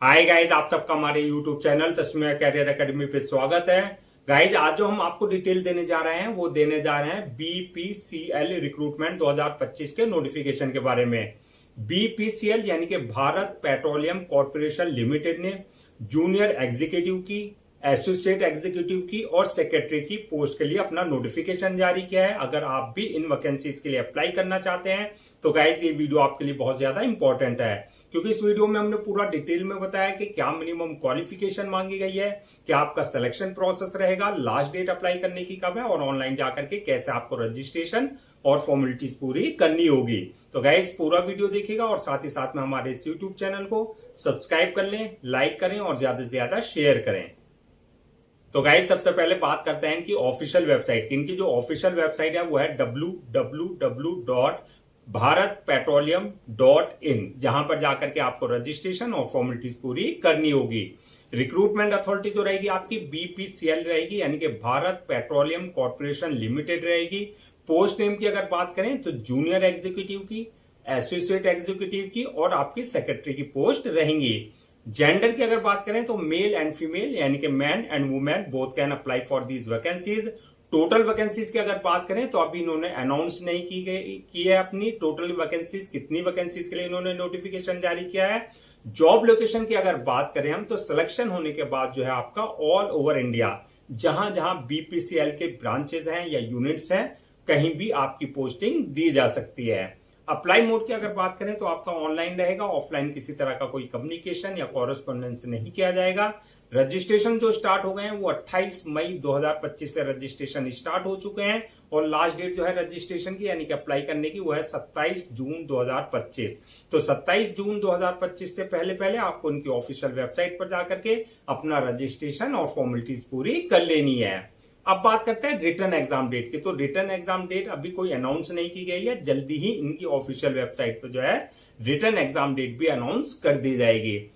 Hi guys, आप सबका हमारे यूट्यूब चैनल तस्मीर कैरियर एकेडमी पे स्वागत है। गाइज, आज जो हम आपको डिटेल देने जा रहे हैं वो देने जा रहे हैं बीपीसीएल रिक्रूटमेंट 2025 के नोटिफिकेशन के बारे में। बीपीसीएल यानी कि भारत पेट्रोलियम कॉर्पोरेशन लिमिटेड ने जूनियर एग्जीक्यूटिव की, एसोसिएट एग्जीक्यूटिव की और सेक्रेटरी की पोस्ट के लिए अपना नोटिफिकेशन जारी किया है। अगर आप भी इन वैकेंसीज के लिए अप्लाई करना चाहते हैं तो गाइज ये वीडियो आपके लिए बहुत ज्यादा इंपॉर्टेंट है, क्योंकि इस वीडियो में हमने पूरा डिटेल में बताया कि क्या मिनिमम क्वालिफिकेशन मांगी गई है, क्या आपका सिलेक्शन प्रोसेस रहेगा, लास्ट डेट अप्लाई करने की कब है और ऑनलाइन जाकर के कैसे आपको रजिस्ट्रेशन और फॉर्मेलिटीज पूरी करनी होगी। तो गाइज पूरा वीडियो देखिएगा और साथ ही साथ में हमारे इस यूट्यूब चैनल को सब्सक्राइब कर लें, लाइक करें और ज्यादा से ज्यादा शेयर करें। तो गाइस सबसे पहले बात करते हैं कि ऑफिशियल वेबसाइट की। इनकी जो ऑफिशियल वेबसाइट है वो है www.bharatpetroleum.in, जहां पर जाकर के आपको रजिस्ट्रेशन और फॉर्मेलिटीज पूरी करनी होगी। रिक्रूटमेंट अथॉरिटी जो रहेगी आपकी बीपीसीएल रहेगी, यानी कि भारत पेट्रोलियम कॉर्पोरेशन लिमिटेड रहेगी। पोस्ट नेम की अगर बात करें तो जूनियर एग्जीक्यूटिव की, एसोसिएट एग्जीक्यूटिव की और आपकी सेक्रेटरी की पोस्ट रहेंगी। जेंडर की अगर बात करें तो मेल एंड फीमेल यानी कि man and women both can apply for these vacancies. Total vacancies की अगर बात करें तो अभी इन्होंने अनाउंस नहीं की है अपनी टोटल वैकेंसीज, कितनी वैकेंसीज के लिए इन्होंने नोटिफिकेशन जारी किया है। जॉब लोकेशन की अगर बात करें हम तो सिलेक्शन होने के बाद जो है आपका ऑल ओवर इंडिया जहां जहां बीपीसीएल के ब्रांचेस हैं या यूनिट्स हैं कहीं भी आपकी पोस्टिंग दी जा सकती है। अप्लाई मोड की अगर बात करें तो आपका ऑनलाइन रहेगा, ऑफलाइन किसी तरह का कोई कम्युनिकेशन या कॉरेस्पॉन्डेंस नहीं किया जाएगा। रजिस्ट्रेशन जो स्टार्ट हो गए हैं वो 28 मई 2025 से रजिस्ट्रेशन स्टार्ट हो चुके हैं और लास्ट डेट जो है रजिस्ट्रेशन की यानी कि अप्लाई करने की वो है 27 जून 2025। तो 27 जून 2025 से पहले पहले आपको उनकी ऑफिशियल वेबसाइट पर जाकर के अपना रजिस्ट्रेशन और फॉर्मेलिटीज पूरी कर लेनी है। अब बात करते हैं रिटर्न एग्जाम डेट की। तो रिटर्न एग्जाम डेट अभी कोई अनाउंस नहीं की गई है, जल्दी ही इनकी ऑफिशियल वेबसाइट पर जो है रिटर्न एग्जाम डेट भी अनाउंस कर दी जाएगी।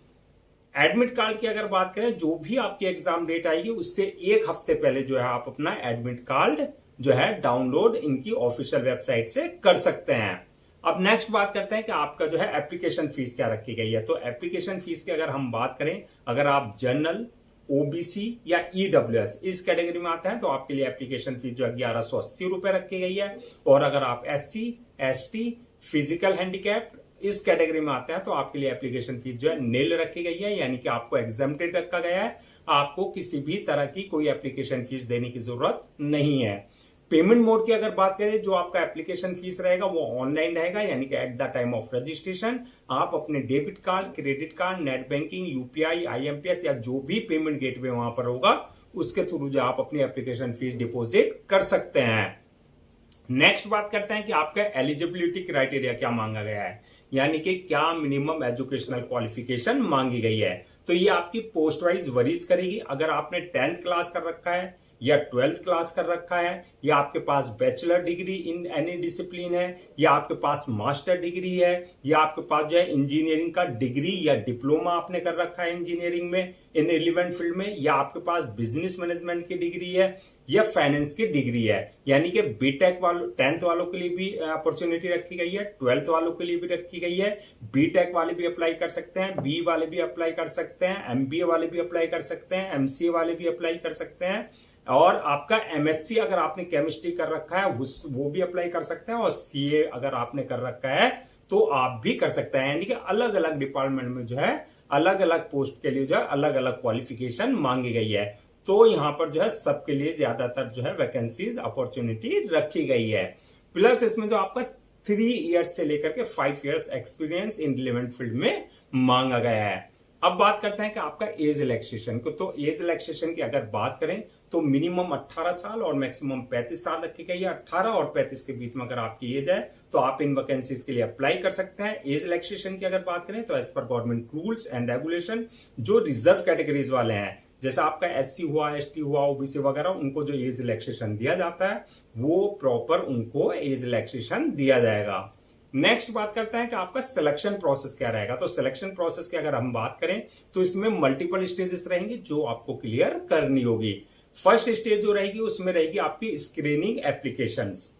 एडमिट कार्ड की अगर बात करें, जो भी आपकी एग्जाम डेट आएगी उससे एक हफ्ते पहले जो है आप अपना एडमिट कार्ड जो है डाउनलोड इनकी ऑफिशियल वेबसाइट से कर सकते हैं। अब नेक्स्ट बात करते हैं कि आपका जो है एप्लीकेशन फीस क्या रखी गई है। तो एप्लीकेशन फीस की अगर हम बात करें, अगर आप जनरल, ओबीसी या ईडब्ल्यूएस इस कैटेगरी में आते हैं तो आपके लिए एप्लीकेशन फीस जो है 1180 रुपए रखी गई है। और अगर आप एससी, एसटी, फिजिकल हैंडीकैप इस कैटेगरी में आते हैं तो आपके लिए एप्लीकेशन फीस जो है नील रखी गई है, यानी कि आपको एग्जेम्प्टेड रखा गया है। आपको किसी भी तरह की कोई एप्लीकेशन फीस देने की जरूरत नहीं है। पेमेंट मोड की अगर बात करें, जो आपका एप्लीकेशन फीस रहेगा वो ऑनलाइन रहेगा, यानी कि at the time of registration आप अपने debit card, credit card, net banking, UPI, IMPS या जो भी पेमेंट गेटवे वहां पर होगा उसके थ्रू जो आप अपनी एप्लीकेशन फीस डिपॉजिट कर सकते हैं। नेक्स्ट बात करते हैं कि आपका एलिजिबिलिटी क्राइटेरिया क्या मांगा गया है, यानी कि क्या मिनिमम एजुकेशनल क्वालिफिकेशन मांगी गई है। तो ये आपकी पोस्ट वाइज वरीज करेगी। अगर आपने 10th क्लास कर रखा है या 12th क्लास कर रखा है या आपके पास bachelor degree in any discipline है या आपके पास मास्टर डिग्री है या आपके पास जो है इंजीनियरिंग का डिग्री या डिप्लोमा आपने कर रखा है इंजीनियरिंग में इन रिलेवेंट फील्ड में, या आपके पास बिजनेस मैनेजमेंट की डिग्री है या फाइनेंस की डिग्री है, यानी कि बीटेक वालों 10th वालों के लिए भी अपॉर्चुनिटी रखी गई है, 12th वालों के लिए भी रखी गई है। बीटेक वाले भी अप्लाई कर सकते हैं, बी वाले भी अप्लाई कर सकते हैं, एमबीए वाले भी अप्लाई कर सकते हैं, एमसीए वाले भी अप्लाई कर सकते हैं और आपका एमएससी अगर आपने केमिस्ट्री कर रखा है वो भी अप्लाई कर सकते हैं और सीए अगर आपने कर रखा है तो आप भी कर सकते हैं। यानी कि अलग अलग डिपार्टमेंट में जो है अलग अलग पोस्ट के लिए जो है अलग अलग क्वालिफिकेशन मांगी गई है। तो यहां पर जो है सबके लिए ज्यादातर जो है वैकेंसीज अपॉर्चुनिटी रखी गई है। प्लस इसमें जो आपका 3 इयर्स से लेकर के 5 years experience in relevant field में मांगा गया है। अब बात करते हैं कि आपका एज रिलैक्सेशन को। तो एज रिलैक्सेशन की अगर बात करें तो मिनिमम 18 साल और मैक्सिमम 35 साल रखी गई है। 18 और 35 के बीच में अगर आपकी एज है तो आप इन वैकेंसीज के लिए अप्लाई कर सकते हैं। एज रिलैक्सेशन की अगर बात करें तो एज पर गवर्नमेंट रूल्स एंड रेगुलेशन जो रिजर्व कैटेगरीज वाले हैं, जैसा आपका एससी हुआ, एसटी हुआ, ओबीसी वगैरह, उनको जो एज रिलैक्सेशन दिया जाता है वो प्रॉपर उनको एज रिलैक्सेशन दिया जाएगा। नेक्स्ट बात करते हैं कि आपका सिलेक्शन प्रोसेस क्या रहेगा। तो सिलेक्शन प्रोसेस की अगर हम बात करें तो इसमें मल्टीपल स्टेजेस रहेंगी जो आपको क्लियर करनी होगी। फर्स्ट स्टेज जो रहेगी उसमें रहेगी आपकी स्क्रीनिंग एप्लीकेशंस,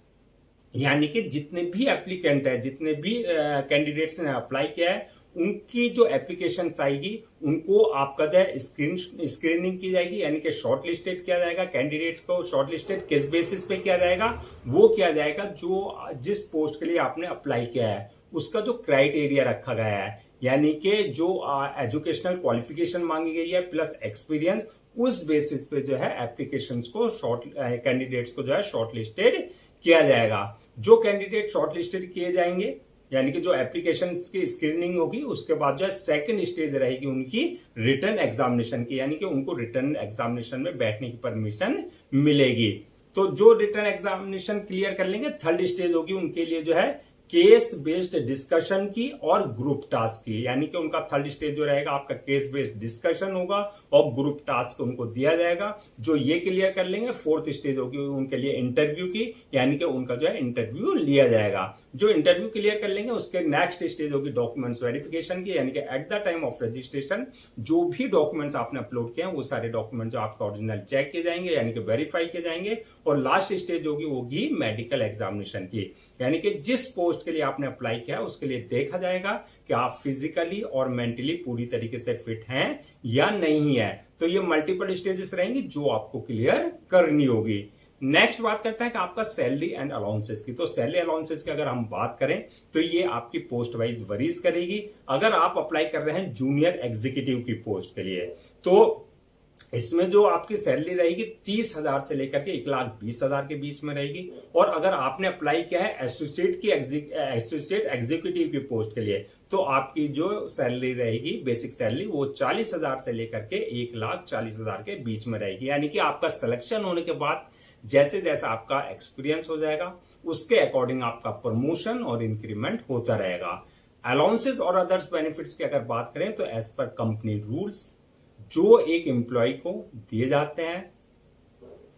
यानी कि जितने भी एप्लीकेंट है, जितने भी कैंडिडेट्स ने अप्लाई किया है उनकी जो एप्लीकेशन आएगी उनको आपका जो है स्क्रीनिंग की जाएगी, यानी कि शॉर्ट लिस्टेड किया जाएगा। कैंडिडेट को शॉर्ट लिस्टेड किस बेसिस पे किया जाएगा, वो किया जाएगा जो जिस पोस्ट के लिए आपने अप्लाई किया है उसका जो क्राइटेरिया रखा गया है, यानी कि जो एजुकेशनल क्वालिफिकेशन मांगी गई है प्लस एक्सपीरियंस, उस बेसिस पे जो है एप्लीकेशंस को कैंडिडेट्स को जो है शॉर्ट लिस्टेड किया जाएगा। जो कैंडिडेट शॉर्ट लिस्टेड किए जाएंगे, यानी कि जो एप्लीकेशन की स्क्रीनिंग होगी, उसके बाद जो है सेकंड स्टेज रहेगी उनकी रिटन एग्जामिनेशन की, यानी कि उनको रिटन एग्जामिनेशन में बैठने की परमिशन मिलेगी। तो जो रिटन एग्जामिनेशन क्लियर कर लेंगे, थर्ड स्टेज होगी उनके लिए जो है केस बेस्ड डिस्कशन की और ग्रुप टास्क की, यानी कि उनका थर्ड स्टेज जो रहेगा आपका केस बेस्ड डिस्कशन होगा और ग्रुप टास्क उनको दिया जाएगा। जो ये क्लियर कर लेंगे, फोर्थ स्टेज होगी उनके लिए इंटरव्यू की, यानी कि उनका जो है इंटरव्यू लिया जाएगा। जो इंटरव्यू क्लियर कर लेंगे उसके नेक्स्ट स्टेज होगी डॉक्यूमेंट्स वेरिफिकेशन की, यानी कि at the time of registration जो भी डॉक्यूमेंट्स आपने अपलोड किए हैं वो सारे डॉक्यूमेंट जो आपका ओरिजिनल चेक किए जाएंगे, यानी कि वेरीफाई किए जाएंगे। और लास्ट स्टेज होगी मेडिकल एग्जामिनेशन की, यानी कि जिस पोस्ट के लिए आपने अप्लाई किया है उसके लिए देखा जाएगा कि आप फिजिकली और मेंटली पूरी तरीके से फिट हैं या नहीं है। तो ये मल्टीपल स्टेजेस रहेंगी जो आपको क्लियर करनी होगी। नेक्स्ट बात करते हैं कि आपका सैलरी एंड अलाउंसेस की। तो सैलरी अलाउंसेस की अगर हम बात करें तो ये आपकी पोस्ट वाइज वरीज करेगी। अगर आप अप्लाई कर रहे हैं जूनियर एग्जीक्यूटिव की पोस्ट के लिए, तो इसमें जो आपकी सैलरी रहेगी 30,000 से लेकर के 1,20,000 के बीच में रहेगी। और अगर आपने अप्लाई किया है एसोसिएट एग्जीक्यूटिव की पोस्ट के लिए, तो आपकी जो सैलरी रहेगी बेसिक सैलरी वो 40,000 से लेकर के 1,40,000 के बीच में रहेगी। यानी कि आपका सिलेक्शन होने के बाद जैसे जैसा आपका एक्सपीरियंस हो जाएगा उसके अकॉर्डिंग आपका प्रमोशन और इंक्रीमेंट होता रहेगा। अलाउंसेस और अदर्स बेनिफिट्स की अगर बात करें तो एज पर कंपनी रूल्स जो एक एम्प्लॉय को दिए जाते हैं,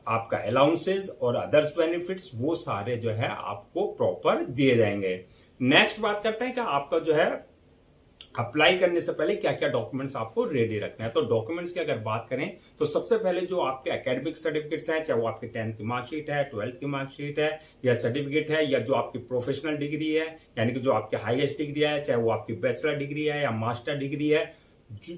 आपका अलाउंसेस और अदर्स बेनिफिट्स वो सारे जो है आपको प्रॉपर दिए जाएंगे। नेक्स्ट बात करते हैं कि आपका जो है अप्लाई करने से पहले क्या क्या डॉक्यूमेंट्स आपको रेडी रखना है। तो डॉक्यूमेंट्स की अगर बात करें तो सबसे पहले जो आपके एकेडमिक सर्टिफिकेट्स हैं, चाहे वो आपकी 10th की मार्कशीट है, 12th की मार्कशीट है या सर्टिफिकेट है, या जो आपकी प्रोफेशनल डिग्री है, यानी कि जो आपकी हाईएस्ट डिग्री है, चाहे वो आपकी बैचलर डिग्री है या मास्टर डिग्री है,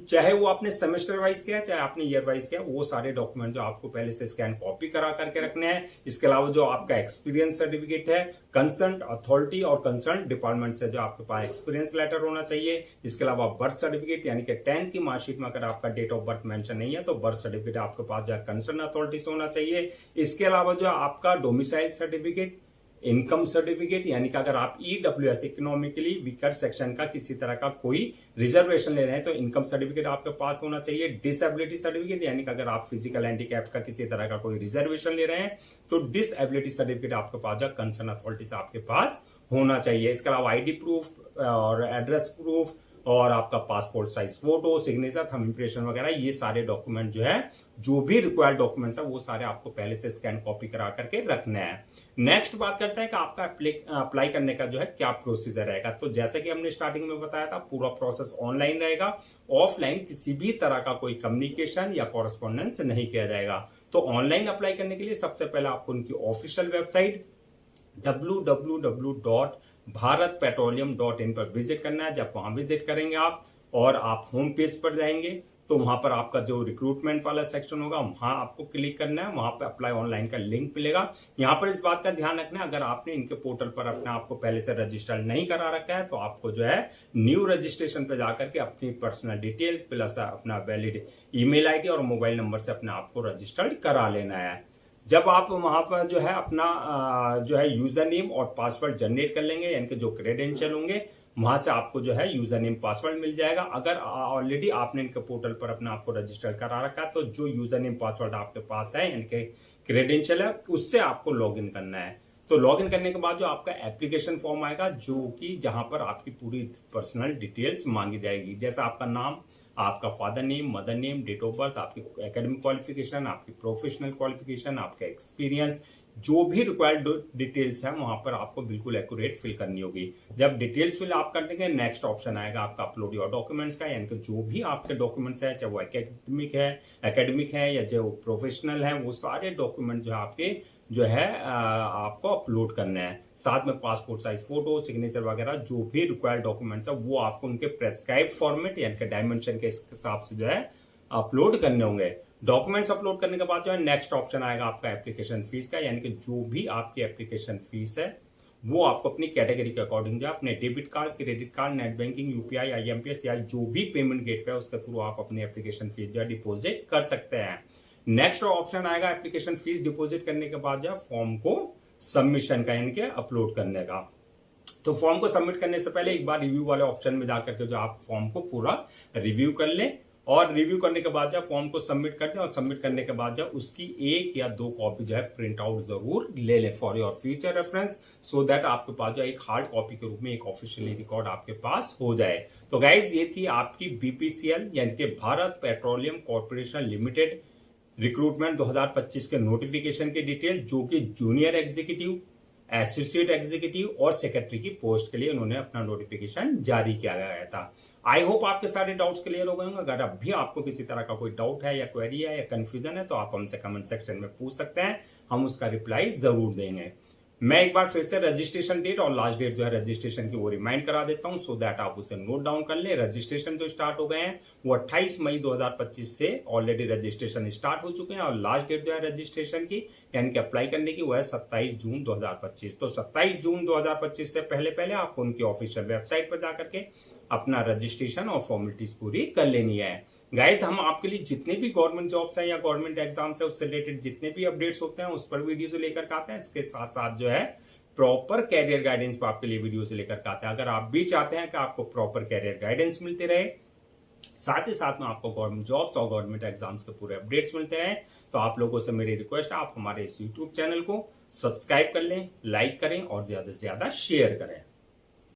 चाहे वो आपने सेमेस्टर वाइज किया चाहे आपने ईयर वाइज किया, वो सारे डॉक्यूमेंट जो आपको पहले से स्कैन कॉपी करा करके रखने हैं। इसके अलावा जो आपका एक्सपीरियंस सर्टिफिकेट है, कंसर्न अथॉरिटी और कंसर्न डिपार्टमेंट से जो आपके पास एक्सपीरियंस लेटर होना चाहिए। इसके अलावा बर्थ सर्टिफिकेट, यानी कि 10th की मार्कशीट में अगर आपका डेट ऑफ बर्थ मेंशन नहीं है तो बर्थ सर्टिफिकेट आपके पास जो कंसर्न अथॉरिटी से होना चाहिए। इसके अलावा जो आपका डोमिसाइल सर्टिफिकेट, इनकम सर्टिफिकेट, यानी कि अगर आप ईडब्ल्यूएस इकोनॉमिकली वीकर सेक्शन का किसी तरह का कोई रिजर्वेशन ले रहे हैं तो इनकम सर्टिफिकेट आपके पास होना चाहिए। डिसेबिलिटी सर्टिफिकेट, यानी कि अगर आप फिजिकल हैंडीकैप का किसी तरह का कोई रिजर्वेशन ले रहे हैं तो डिसेबिलिटी सर्टिफिकेट आपके पास जो कंसर्न अथॉरिटी से आपके पास होना चाहिए। इसके अलावा आईडी प्रूफ और एड्रेस प्रूफ और आपका passport size photo, signature, thumb impression वगैरह, ये सारे डॉक्यूमेंट जो है जो भी रिक्वायर्ड डॉक्यूमेंट्स है वो सारे आपको पहले से स्कैन कॉपी करा करके रखने हैं। नेक्स्ट बात करते हैं कि आपका अप्लाई करने का जो है क्या प्रोसीजर रहेगा। तो जैसे कि हमने स्टार्टिंग में बताया था, पूरा प्रोसेस ऑनलाइन रहेगा, ऑफलाइन किसी भी तरह का कोई कम्युनिकेशन या कॉरेस्पॉन्डेंस नहीं किया जाएगा। तो ऑनलाइन अप्लाई करने के लिए सबसे पहले आपको उनकी ऑफिशियल वेबसाइट www.bharatpetroleum.in पर विजिट करना है। जब वहां विजिट करेंगे आप और आप होम पेज पर जाएंगे तो वहां पर आपका जो रिक्रूटमेंट वाला सेक्शन होगा वहां आपको क्लिक करना है, वहां पर अप्लाई ऑनलाइन का लिंक मिलेगा। यहां पर इस बात का ध्यान रखना है, अगर आपने इनके पोर्टल पर अपने आप को पहले से रजिस्टर नहीं करा रखा है तो आपको जो है न्यू रजिस्ट्रेशन पे जाकर के अपनी पर्सनल डिटेल्स प्लस अपना वैलिड ईमेल आईडी और मोबाइल नंबर से अपने आप को रजिस्टर्ड करा लेना है। जब आप वहां पर जो है अपना जो है यूजर नेम और पासवर्ड जनरेट कर लेंगे, यानी कि जो क्रेडेंशियल होंगे वहां से आपको जो है यूजर नेम पासवर्ड मिल जाएगा। अगर ऑलरेडी आपने इनके पोर्टल पर अपना आपको रजिस्टर करा रखा है तो जो यूजर नेम पासवर्ड आपके पास है, यानी कि क्रेडेंशियल है, उससे आपको लॉगिन करना है। तो लॉगिन करने के बाद जो आपका एप्लीकेशन फॉर्म आएगा जो कि जहां पर आपकी पूरी पर्सनल डिटेल्स मांगी जाएगी, जैसा आपका नाम, आपका father name, mother name, date of birth, आपकी एकेडमिक क्वालिफिकेशन, आपकी प्रोफेशनल क्वालिफिकेशन, आपका एक्सपीरियंस, जो भी रिक्वायर्ड डिटेल्स है वहां पर आपको बिल्कुल एक्यूरेट फिल करनी होगी। जब डिटेल्स फिल आप कर देंगे, नेक्स्ट ऑप्शन आएगा आपका अपलोड योर डॉक्यूमेंट्स का, यानी कि जो भी आपके डॉक्यूमेंट्स है, चाहे वो एकेडमिक है या जो प्रोफेशनल है, वो सारे डॉक्यूमेंट जो है आपके जो है आपको अपलोड करना है। साथ में पासपोर्ट साइज फोटो, सिग्नेचर वगैरह जो भी रिक्वायर्ड डॉक्यूमेंट्स है वो आपको उनके प्रेस्क्राइब फॉर्मेट यानी कि डायमेंशन के हिसाब से जो है अपलोड करने होंगे। डॉक्यूमेंट्स अपलोड करने के बाद जो है नेक्स्ट ऑप्शन आएगा आपका एप्लीकेशन फीस का, यानी कि जो भी आपकी एप्लीकेशन फीस है वो आपको अपनी कैटेगरी के अकॉर्डिंग जो अपने debit card, credit card, net banking, UPI, IMPS या जो भी पेमेंट गेटवे है उसके थ्रू आप अपनी एप्लीकेशन फीस जो है डिपोजिट कर सकते हैं। नेक्स्ट ऑप्शन आएगा एप्लीकेशन फीस डिपोजिट करने के बाद जो है फॉर्म को सबमिशन का यानी कि अपलोड करने का। तो फॉर्म को सबमिट करने से पहले एक बार रिव्यू वाले ऑप्शन में जाकर के जो आप फॉर्म को पूरा रिव्यू कर लें, और रिव्यू करने के बाद जब फॉर्म को सबमिट कर दें, और सबमिट करने के बाद जब उसकी 1 या 2 कॉपी जो है प्रिंट आउट जरूर ले लें for your future reference, so that आपके पास जो एक हार्ड कॉपी के रूप में एक ऑफिशियली रिकॉर्ड आपके पास हो जाए। तो गाइज ये थी आपकी बीपीसीएल यानी कि Bharat petroleum corporation limited recruitment 2025 के नोटिफिकेशन की डिटेल, जो कि जूनियर एग्जीक्यूटिव, एसोसिएट एग्जीक्यूटिव और सेक्रेटरी की पोस्ट के लिए उन्होंने अपना नोटिफिकेशन जारी किया गया था। आई होप आपके सारे डाउट्स क्लियर हो गए होंगे। अगर अब भी आपको किसी तरह का कोई डाउट है या क्वेरी है या कंफ्यूजन है तो आप हमसे कमेंट सेक्शन में पूछ सकते हैं, हम उसका रिप्लाई जरूर देंगे। मैं एक बार फिर से रजिस्ट्रेशन डेट और लास्ट डेट जो है रजिस्ट्रेशन की वो रिमाइंड करा देता हूं, सो दैट आप उसे नोट डाउन कर ले। रजिस्ट्रेशन जो स्टार्ट हो गए हैं वो 28 मई 2025 से ऑलरेडी रजिस्ट्रेशन स्टार्ट हो चुके हैं, और लास्ट डेट जो है रजिस्ट्रेशन की यानी कि अप्लाई करने की वो है 27 जून 2025। तो 27 जून 2025 से पहले आपको उनकी ऑफिशियल वेबसाइट पर जाकर के अपना रजिस्ट्रेशन और फॉर्मेलिटीज पूरी कर लेनी है। गाइस हम आपके लिए जितने भी गवर्नमेंट जॉब्स हैं या गवर्नमेंट एग्जाम्स है उससे रिलेटेड जितने भी अपडेट्स होते हैं उस पर वीडियोस लेकर आते हैं। इसके साथ साथ जो है प्रॉपर कैरियर गाइडेंस पर आपके लिए वीडियोस लेकर आते हैं। अगर आप भी चाहते हैं कि आपको प्रॉपर कैरियर गाइडेंस मिलते रहे, साथ ही साथ में आपको गवर्नमेंट जॉब्स और गवर्नमेंट एग्जाम्स के पूरे अपडेट्स मिलते हैं, तो आप लोगों से मेरी रिक्वेस्ट है आप हमारे इस यूट्यूब चैनल को सब्सक्राइब कर लें, लाइक करें और ज्यादा से ज्यादा शेयर करें।